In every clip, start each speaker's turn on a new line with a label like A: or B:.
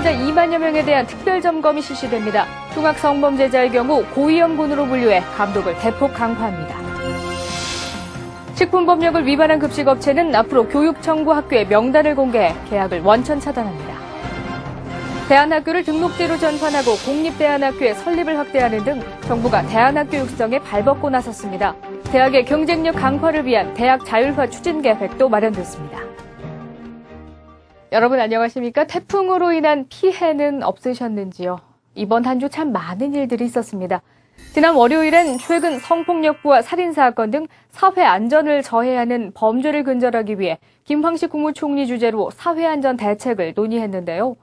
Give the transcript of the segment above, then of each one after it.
A: 성범죄자 2만여 명에 대한 특별점검이 실시됩니다. 흉악 성범죄자의 경우 고위험군으로 분류해 감독을 대폭 강화합니다. 식품법령을 위반한 급식업체는 앞으로 교육청과 학교의 명단을 공개해 계약을 원천 차단합니다. 대안학교를 등록제로 전환하고 공립대안학교의 설립을 확대하는 등 정부가 대안학교 육성에 발벗고 나섰습니다. 대학의 경쟁력 강화를 위한 대학 자율화 추진 계획도 마련됐습니다. 여러분 안녕하십니까? 태풍으로 인한 피해는 없으셨는지요? 이번 한 주 참 많은 일들이 있었습니다. 지난 월요일엔 최근 성폭력부와 살인사건 등 사회 안전을 저해하는 범죄를 근절하기 위해 김황식 국무총리 주재로 사회안전 대책을 논의했는데요.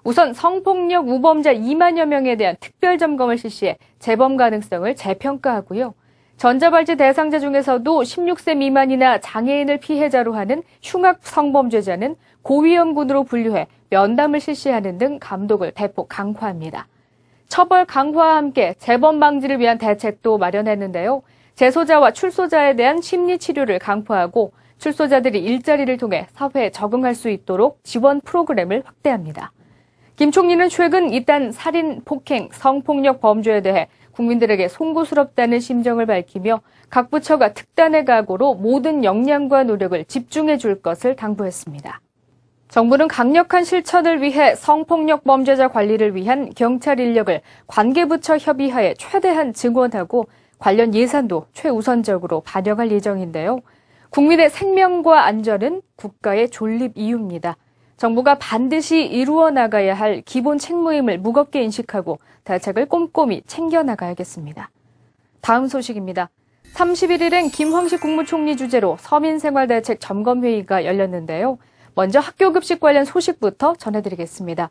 A: 우선 성폭력 우범자 2만여 명에 대한 특별점검을 실시해 재범 가능성을 재평가하고요. 전자발찌 대상자 중에서도 16세 미만이나 장애인을 피해자로 하는 흉악 성범죄자는 고위험군으로 분류해 면담을 실시하는 등 감독을 대폭 강화합니다. 처벌 강화와 함께 재범 방지를 위한 대책도 마련했는데요. 재소자와 출소자에 대한 심리치료를 강화하고 출소자들이 일자리를 통해 사회에 적응할 수 있도록 지원 프로그램을 확대합니다. 김 총리는 최근 이딴 살인, 폭행, 성폭력 범죄에 대해 국민들에게 송구스럽다는 심정을 밝히며 각 부처가 특단의 각오로 모든 역량과 노력을 집중해 줄 것을 당부했습니다. 정부는 강력한 실천을 위해 성폭력 범죄자 관리를 위한 경찰 인력을 관계부처 협의하에 최대한 증원하고 관련 예산도 최우선적으로 반영할 예정인데요. 국민의 생명과 안전은 국가의 존립 이유입니다. 정부가 반드시 이루어 나가야 할 기본 책무임을 무겁게 인식하고 대책을 꼼꼼히 챙겨나가야겠습니다. 다음 소식입니다. 31일엔 김황식 국무총리 주재로 서민생활대책 점검회의가 열렸는데요. 먼저 학교급식 관련 소식부터 전해드리겠습니다.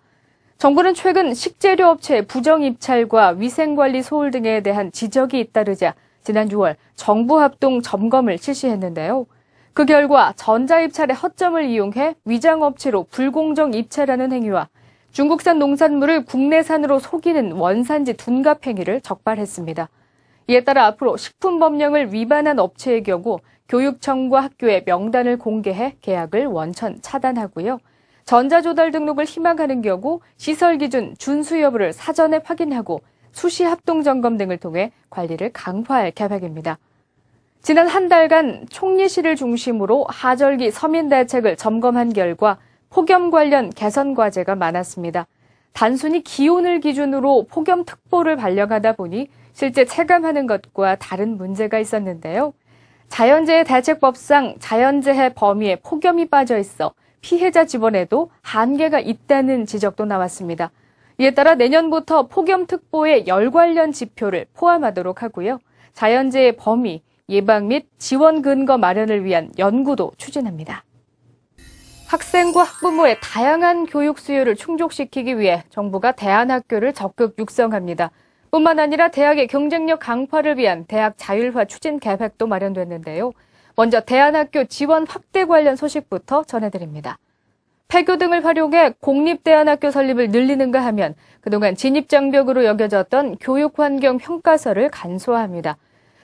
A: 정부는 최근 식재료 업체의 부정 입찰과 위생관리 소홀 등에 대한 지적이 잇따르자 지난 6월 정부 합동 점검을 실시했는데요. 그 결과 전자입찰의 허점을 이용해 위장업체로 불공정 입찰하는 행위와 중국산 농산물을 국내산으로 속이는 원산지 둔갑 행위를 적발했습니다. 이에 따라 앞으로 식품법령을 위반한 업체의 경우 교육청과 학교의 명단을 공개해 계약을 원천 차단하고요. 전자조달 등록을 희망하는 경우 시설 기준 준수 여부를 사전에 확인하고 수시 합동점검 등을 통해 관리를 강화할 계획입니다. 지난 한 달간 총리실을 중심으로 하절기 서민대책을 점검한 결과 폭염 관련 개선 과제가 많았습니다. 단순히 기온을 기준으로 폭염특보를 발령하다 보니 실제 체감하는 것과 다른 문제가 있었는데요. 자연재해 대책법상 자연재해 범위에 폭염이 빠져 있어 피해자 지원에도 한계가 있다는 지적도 나왔습니다. 이에 따라 내년부터 폭염특보에 열 관련 지표를 포함하도록 하고요. 자연재해 범위, 예방 및 지원 근거 마련을 위한 연구도 추진합니다. 학생과 학부모의 다양한 교육 수요를 충족시키기 위해 정부가 대안학교를 적극 육성합니다. 뿐만 아니라 대학의 경쟁력 강화를 위한 대학 자율화 추진 계획도 마련됐는데요. 먼저 대안학교 지원 확대 관련 소식부터 전해드립니다. 폐교 등을 활용해 공립대안학교 설립을 늘리는가 하면 그동안 진입장벽으로 여겨졌던 교육환경 평가서를 간소화합니다.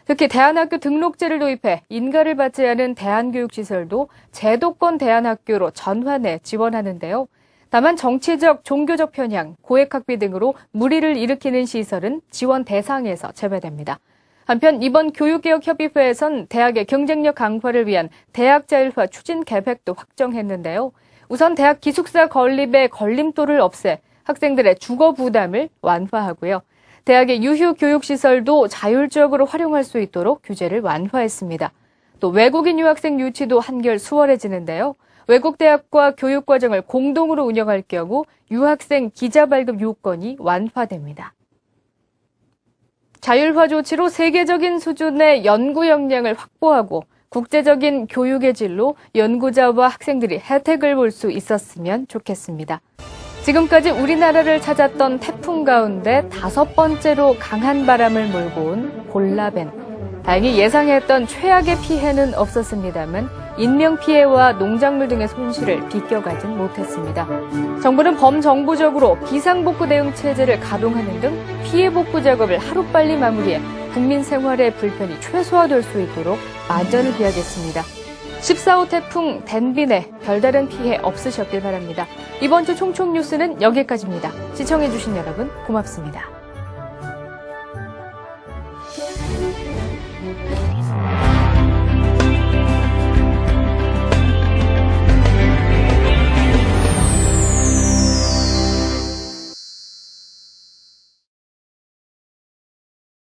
A: 특히 대안학교 등록제를 도입해 인가를 받지 않은 대안교육시설도 제도권 대안학교로 전환해 지원하는데요. 다만 정치적, 종교적 편향, 고액학비 등으로 무리를 일으키는 시설은 지원 대상에서 제외됩니다. 한편 이번 교육개혁협의회에선 대학의 경쟁력 강화를 위한 대학 자율화 추진 계획도 확정했는데요. 우선 대학 기숙사 건립의 걸림돌을 없애 학생들의 주거 부담을 완화하고요. 대학의 유휴 교육시설도 자율적으로 활용할 수 있도록 규제를 완화했습니다. 또 외국인 유학생 유치도 한결 수월해지는데요. 외국 대학과 교육과정을 공동으로 운영할 경우 유학생 기자 발급 요건이 완화됩니다. 자율화 조치로 세계적인 수준의 연구 역량을 확보하고 국제적인 교육의 질로 연구자와 학생들이 혜택을 볼 수 있었으면 좋겠습니다. 지금까지 우리나라를 찾았던 태풍 가운데 5번째로 강한 바람을 몰고 온 골라벤. 다행히 예상했던 최악의 피해는 없었습니다만 인명피해와 농작물 등의 손실을 비껴가진 못했습니다. 정부는 범정부적으로 비상복구 대응체제를 가동하는 등 피해복구 작업을 하루빨리 마무리해 국민 생활의 불편이 최소화될 수 있도록 만전을 기하겠습니다. 14호 태풍 댄빈에 별다른 피해 없으셨길 바랍니다. 이번 주 총총 뉴스는 여기까지입니다. 시청해주신 여러분 고맙습니다.